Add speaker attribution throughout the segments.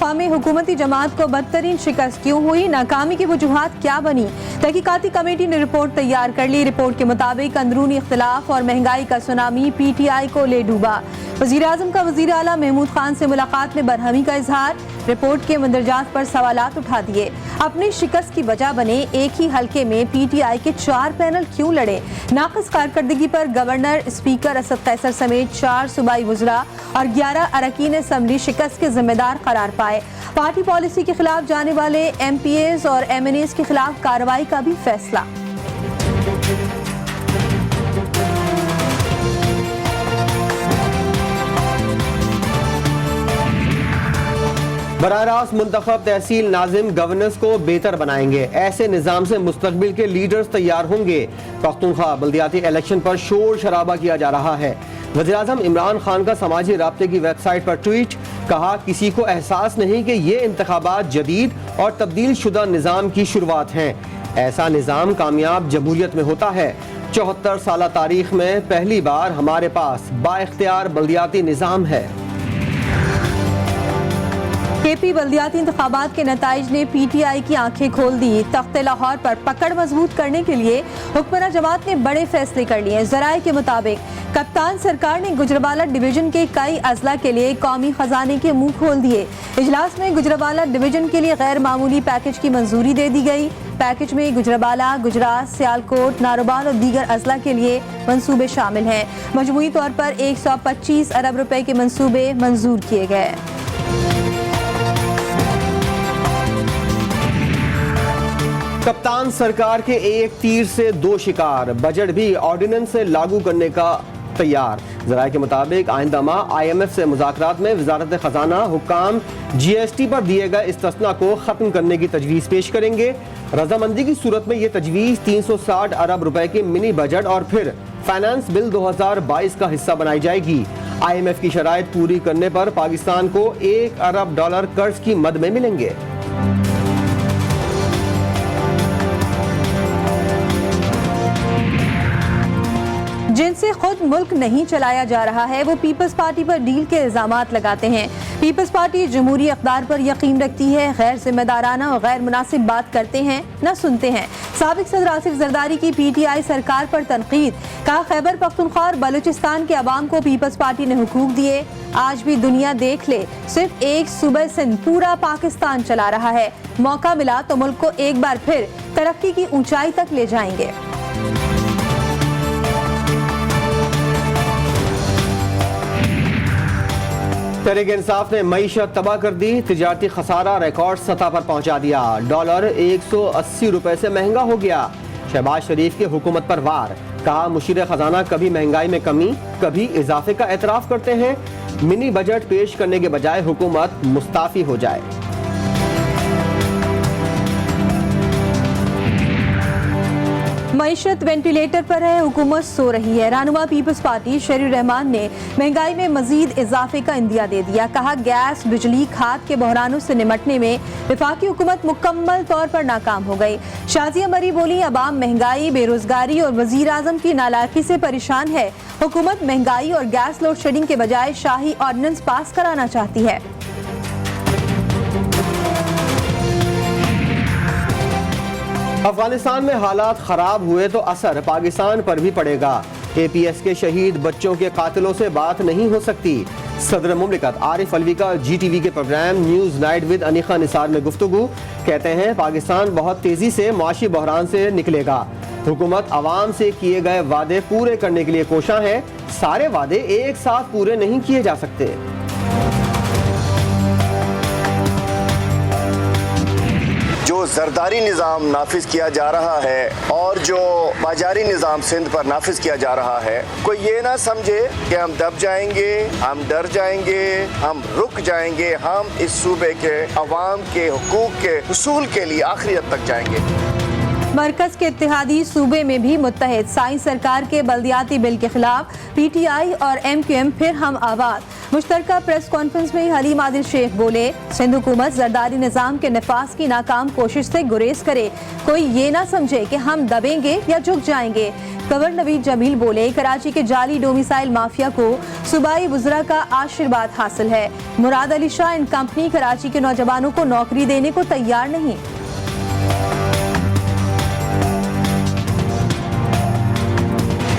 Speaker 1: पख्तूनख्वा में हुकूमती जमात को बदतरीन शिकस्त क्यों हुई, नाकामी की वजूहात क्या बनी। तहकीकाती कमेटी ने रिपोर्ट तैयार कर ली। रिपोर्ट के मुताबिक अंदरूनी इख्तिलाफ और महंगाई का सुनामी PTI को ले डूबा। वज़ीर आज़म का वज़ीर आला महमूद खान से मुलाकात में बरहमी का इजहार। रिपोर्ट के मंदरजात पर सवालात उठा दिए। अपनी शिकस्त की वजह बने एक ही हल्के में PTI के 4 पैनल क्यों लड़े। नाक़िस कारकर्दगी पर गवर्नर, स्पीकर असद कैसर समेत 4 सूबाई वज़रा और 11 अरकान असम्बली शिकस्त के जिम्मेदार करार पाए। पार्टी पॉलिसी के खिलाफ जाने वाले MPAs और MNAs के खिलाफ कार्रवाई का भी फैसला।
Speaker 2: बराह रास्त मुंतखब तहसील नाजिम गवर्नेंस को बेहतर बनाएंगे। ऐसे निज़ाम से मुस्तकबिल के लीडर्स तैयार होंगे। पख्तूनख्वा बल्दियाती इलेक्शन पर शोर शराबा किया जा रहा है। वज़ीर आज़म इमरान खान का समाजी राब्ते की वेबसाइट पर ट्वीट, कहा किसी को एहसास नहीं कि ये इंतखाबात जदीद और तब्दील शुदा निज़ाम की शुरुआत हैं। ऐसा निज़ाम कामयाब जमहूरियत में होता है। 74 साल तारीख में पहली बार हमारे पास बाइख्तियार बल्दियाती निज़ाम है।
Speaker 1: KP बल्दियाती इंतखाबात के नताइज ने PTI की आंखें खोल दी। तख्ते लाहौर पर पकड़ मजबूत करने के लिए हुक्मरान जमात ने बड़े फैसले कर लिए। ज़राए के मुताबिक कप्तान सरकार ने गुजरावाला डिवीजन के कई अजला के लिए कौमी खजाने के मुंह खोल दिए। इजलास में गुजरावाला डिवीजन के लिए गैर मामूली पैकेज की मंजूरी दे दी गई। पैकेज में गुजरावाला, गुजरात, सियालकोट, नारोबाल और दीगर अजला के लिए मंसूबे शामिल हैं। मजमूई तौर पर 125 अरब रुपए के मंसूबे मंजूर किए गए।
Speaker 2: कप्तान सरकार के एक तीर से 2 शिकार। बजट भी ऑर्डिनेंस से लागू करने का तैयार। ज़राए के मुताबिक आइंदा माह IMF से मुज़ाकरात में वज़ारत ख़जाना हुक्काम GST पर दिए गए इस्तिस्ना को ख़त्म करने की तजवीज़ पेश करेंगे। रजामंदी की सूरत में ये तजवीज़ 360 अरब रुपए के मिनी बजट और फिर फाइनेंस बिल 2022 का हिस्सा बनाई जाएगी। IMF की शराइत पूरी करने पर पाकिस्तान को $1 अरब कर्ज की मद में मिलेंगे।
Speaker 1: जिनसे खुद मुल्क नहीं चलाया जा रहा है वो पीपल्स पार्टी पर डील के इल्जामात लगाते हैं। पीपल्स पार्टी जमहूरी इक़्तिदार पर यकीन रखती है, गैर जिम्मेदाराना और गैर मुनासिब बात करते हैं न सुनते हैं। साबिक सदर आसिफ जरदारी की PTI सरकार पर तनकीद, कहा खैबर पख्तूनख्वा और बलूचिस्तान के अवाम को पीपल्स पार्टी ने हुकूक दिए। आज भी दुनिया देख ले, सिर्फ एक सूबे सिंध पूरा पाकिस्तान चला रहा है। मौका मिला तो मुल्क को एक बार फिर तरक्की की ऊंचाई तक ले जाएंगे।
Speaker 2: तहरीक इंसाफ ने मईशत तबाह कर दी। तिजारती खसारा रिकॉर्ड सतह पर पहुंचा दिया। डॉलर 180 रुपए से महंगा हो गया। शहबाज शरीफ की हुकूमत पर वार, कहा मुशीर खजाना कभी महंगाई में कमी कभी इजाफे का एतराफ करते हैं। मिनी बजट पेश करने के बजाय हुकूमत मुस्ताफी हो जाए।
Speaker 1: मईशत वेंटिलेटर पर है, हुकूमत सो रही है। रहनुमा पीपल्स पार्टी शरीर रहमान ने महंगाई में मजीद इजाफे का इंदिया दे दिया। कहा गैस, बिजली, खाद के बहरानों से निमटने में वफाकी हुकूमत मुकम्मल तौर पर नाकाम हो गई। शाजिया मरी बोली, अवाम महंगाई, बेरोजगारी और वजीर आजम की नालायकी से परेशान है। हुकूमत महंगाई और गैस लोड शेडिंग के बजाय शाही ऑर्डिनेंस पास कराना चाहती है।
Speaker 2: अफगानिस्तान में हालात खराब हुए तो असर पाकिस्तान पर भी पड़ेगा। APS के शहीद बच्चों के कातिलों से बात नहीं हो सकती। सदर मुमलिकत आरिफ अलवी का GTV के program news night with Anikha Nisar में गुफ्तगू, कहते हैं पाकिस्तान बहुत तेजी से माशी बहरान से निकलेगा। हुकूमत आवाम से किए गए वादे पूरे करने के लिए कोशा है। सारे वादे एक साथ पूरे नहीं किए जा सकते।
Speaker 3: जो जरदारी निज़ाम नाफिज किया जा रहा है और जो बाजारी निज़ाम सिंध पर नाफिज किया जा रहा है, कोई ये ना समझे कि हम दब जाएंगे, हम डर जाएंगे, हम रुक जाएंगे। हम इस सूबे के अवाम के हुकूक के हुसूल के लिए आखिरी हद तक जाएंगे।
Speaker 1: मरकज के इत्तेहादी सूबे में भी मुत्तहिद। साइंस सरकार के बल्दियाती बिल के खिलाफ PTI और MQM फिर हम आवाज। मुश्तरका प्रेस कॉन्फ्रेंस में हलीम आदिल शेख बोले, सिंध हुकूमत जरदारी निज़ाम के नफाज की नाकाम कोशिश से गुरेज करे, कोई ये ना समझे कि हम दबेंगे या झुक जाएंगे। गवर्नर नवीद जमील बोले, कराची के जाली डोमिसाइल माफिया को सूबाई वज़रा का आशीर्वाद हासिल है। मुराद अली शाह एंड कंपनी कराची के नौजवानों को नौकरी देने को तैयार नहीं।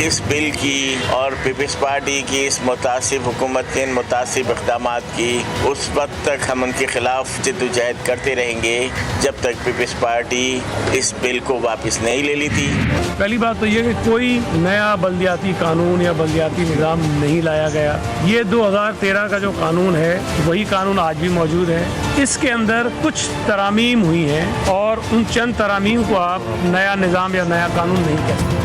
Speaker 4: इस बिल की और पीपल्स पार्टी की इस मुतासिब हुकूमत के इन मुतासिब इक़दामात की उस वक्त तक हम उनके खिलाफ जद्दोजहद करते रहेंगे जब तक पीपल्स पार्टी इस बिल को वापस नहीं ले ली थी।
Speaker 5: पहली बात तो ये कि कोई नया बल्दियाती कानून या बल्दियाती निज़ाम नहीं लाया गया। ये 2013 का जो कानून है वही कानून आज भी मौजूद है। इसके अंदर कुछ तरामीम हुई हैं और उन चंद तरामीम को आप नया निज़ाम या नया कानून नहीं कह सकते।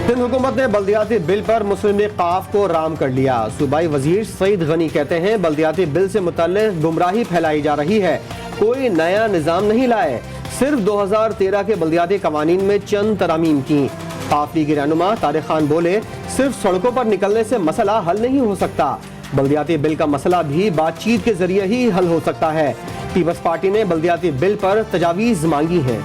Speaker 2: सिंध हुकूमत ने बल्दियाती बिल पर मुस्लिम लीग काफ को राम कर लिया। सूबाई वजीर सईद गनी कहते हैं, बल्दियाती बिल से मुतल्लिक गुमराही फैलाई जा रही है, कोई नया निज़ाम नहीं लाए, सिर्फ 2013 के बल्दियाती कवानीन में चंद तरामीम की। काफ लीगी रहनुमा तारिक खान बोले, सिर्फ सड़कों पर निकलने से मसला हल नहीं हो सकता, बल्दियाती बिल का मसला भी बातचीत के जरिए ही हल हो सकता है। पीपल्स पार्टी ने बल्दियाती बिल पर तजावीज़ मांगी है।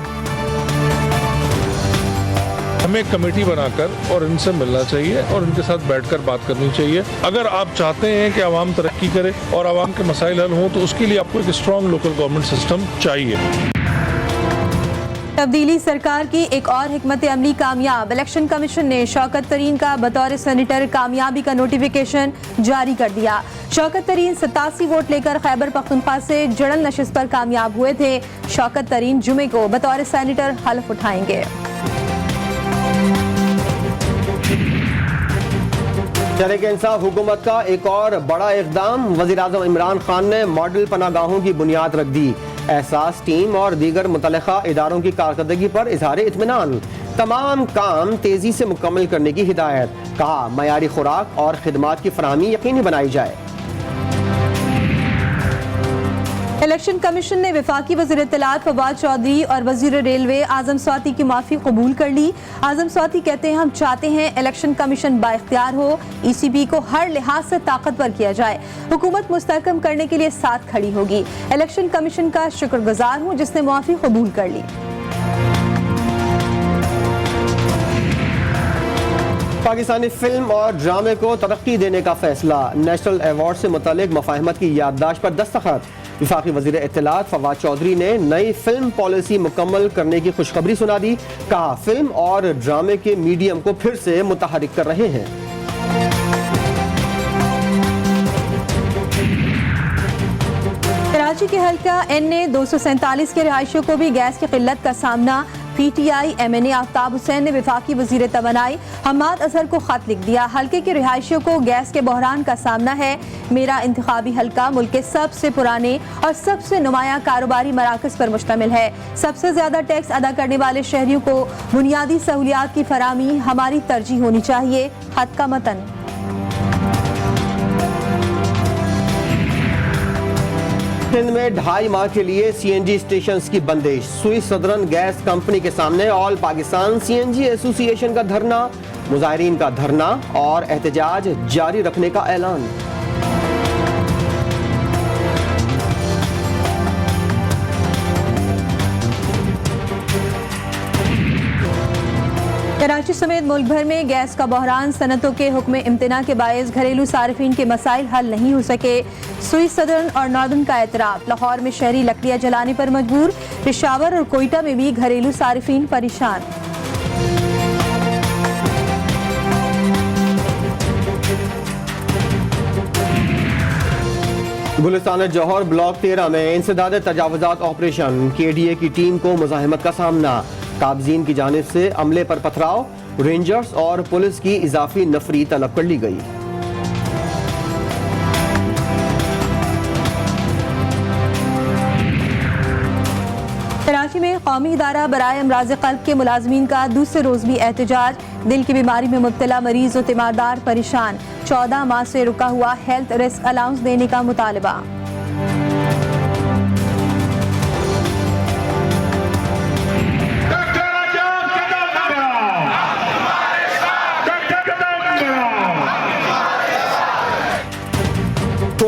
Speaker 6: हमें कमेटी बनाकर और इनसे मिलना चाहिए और इनके साथ बैठकर बात करनी चाहिए। अगर आप चाहते हैं कि आवाम तरक्की करे और आवाम के मसाइल हल हों तो उसके लिए आपको एक स्ट्रॉन्ग लोकल गवर्नमेंट सिस्टम चाहिए।
Speaker 1: तब्दीली सरकार की एक और हिकमत अमली कामयाब। इलेक्शन कमीशन ने शौकत तरीन का बतौर सेनेटर कामयाबी का नोटिफिकेशन जारी कर दिया। शौकत तरीन 87 वोट लेकर खैबर पख्तूनख्वा से जड़ल नशिस्त पर कामयाब हुए थे। शौकत तरीन जुमे को बतौर सेनेटर हल्फ उठाएंगे।
Speaker 2: तहरीक इंसाफ हुकूमत का एक और बड़ा इक़दाम। वज़ीर-ए-आज़म इमरान खान ने मॉडल पनागाहों की बुनियाद रख दी। एहसास टीम और दीगर मुतल्लिका इदारों की कारकर्दगी पर इज़हार इत्मीनान। तमाम काम तेज़ी से मुकम्मल करने की हिदायत। कहा, मयारी खुराक और खिदमात की फराहमी यकीनी बनाई जाए।
Speaker 1: इलेक्शन कमीशन ने वफाकी वज़ीर इत्तलात फवाद चौधरी और वज़ीर रेलवे आज़म स्वाति की माफ़ी कबूल कर ली। आज़म स्वाति कहते हैं, हम चाहते हैं इलेक्शन कमीशन बाइख्तियार हो, ECB को हर लिहाज से ताकतवर किया जाए, हुकूमत मुस्तहकम करने के लिए साथ खड़ी होगी। इलेक्शन कमीशन का शुक्रगुजार हूँ जिसने माफ़ी कबूल कर ली।
Speaker 2: पाकिस्तानी फिल्म और ड्रामे को तरक्की देने का फैसला। नेशनल अवार्ड से मुतालिक मफाहमत की याददाश्त पर दस्तखत। वफाकी वज़ीर इत्तलात फवाद चौधरी ने नई फिल्म पॉलिसी मुकम्मल करने की खुशखबरी सुना दी। कहा, फिल्म और ड्रामे के मीडियम को फिर से मुतहरिक कर रहे हैं।
Speaker 1: कराची के हल्का NA 247 के रिहायशियों को भी गैस की किल्लत का सामना। PTI MNA आफ्ताब हुसैन ने वफाकी वज़ीर तवानाई हम्माद अजहर को खत लिख दिया। हल्के के रिहायशियों को गैस के बहरान का सामना है। मेरा इंतखाबी हल्का मुल्क के सबसे पुराने और सबसे नुमाया कारोबारी मराकज पर मुश्तमिल है। सबसे ज्यादा टैक्स अदा करने वाले शहरियों को बुनियादी सहूलियात की फराहमी हमारी तरजीह होनी चाहिए। खत का मतन।
Speaker 2: सिंध में 2.5 माह के लिए CNG स्टेशन की बंदिश। स्विस सदरन गैस कंपनी के सामने ऑल पाकिस्तान CNG एसोसिएशन का धरना। मुजाहिरीन का धरना और एहतजाज जारी रखने का ऐलान।
Speaker 1: कराची समेत मुल्क भर में गैस का बहरान। सनतों के हुक्म इम्तना के बायस घरेलू सार्फिन के मसाइल हल नहीं हो सके। स्विस सदर्न और नॉर्दर्न का एतराफ। लाहौर में शहरी लकड़ियां जलाने पर मजबूर। पेशावर और कोयटा में भी घरेलू सार्फिन परेशान।
Speaker 2: गुलिस्तान जौहर ब्लॉक 13 में इंसदाद तजावुजात ऑपरेशन। KDA की टीम को मुज़ाहिमत का सामना। काबजीन की जानिब से अमले पर पथराव। रेंजर्स और पुलिस की इजाफी नफरी तलब कर ली गई।
Speaker 1: कराची में कौमी इदारा बराए अमराज़ क़ल्ब के मुलाजमीन का दूसरे रोज भी एहतजाज। दिल की बीमारी में मुब्तला मरीज और तीमारदार परेशान। 14 माह से रुका हुआ हेल्थ रिस्क अलाउंस देने का मुतालबा।
Speaker 7: डॉक्टर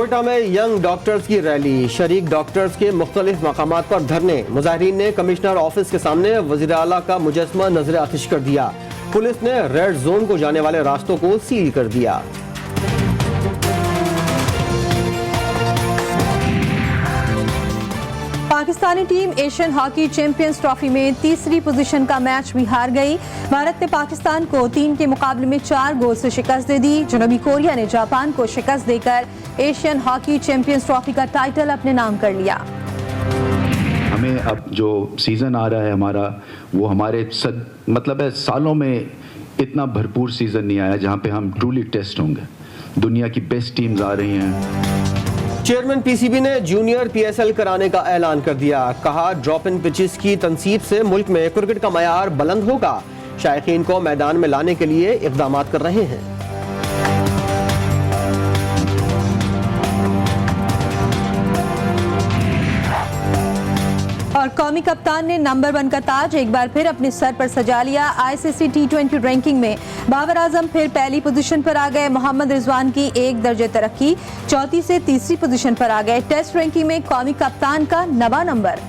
Speaker 2: क्वेटा में यंग डॉक्टर्स की रैली, शरीक डॉक्टर्स के मुख्तलिफ मकामात पर धरने। मुजाहिरीन ने कमिश्नर ऑफिस के सामने वज़ीर आला का मुजस्समा नजर आतिश कर दिया। पुलिस ने रेड जोन को जाने वाले रास्तों को सील कर दिया।
Speaker 1: Pakistani team Asian hockey champions trophy में तीसरी पोजीशन का मैच भी हार गई। भारत ने पाकिस्तान को 3 के मुकाबले में 4 गोल से शिकस्त दे दी। जनूबी कोरिया ने जापान को शिकस्त देकर एशियन हॉकी चैंपियंस ट्रॉफी का टाइटल अपने नाम कर लिया।
Speaker 7: हमें अब जो सीज़न आ रहा है हमारा, वो हमारे मतलब है सालों में इतना भरपूर सीज़न नहीं आया जहाँ पे हम ट्रूली टेस्ट होंगे। दुनिया की बेस्ट टीम्स आ रही हैं।
Speaker 2: चेयरमैन पीसीबी ने जूनियर पीएसएल कराने का ऐलान कर दिया। कहा ड्रॉप इन पिचेस की तनसीब से मुल्क में क्रिकेट का मयार बुलंद होगा। शायकीन को मैदान में लाने के लिए इक़दाम कर रहे हैं।
Speaker 1: और कौमी कप्तान ने नंबर 1 का ताज एक बार फिर अपने सर पर सजा लिया। आईसीसी T20 रैंकिंग में बाबर आजम फिर पहली पोजीशन पर आ गए। मोहम्मद रिजवान की 1 दर्जे तरक्की, चौथी से तीसरी पोजीशन पर आ गए। टेस्ट रैंकिंग में कौमी कप्तान का 9वां नंबर।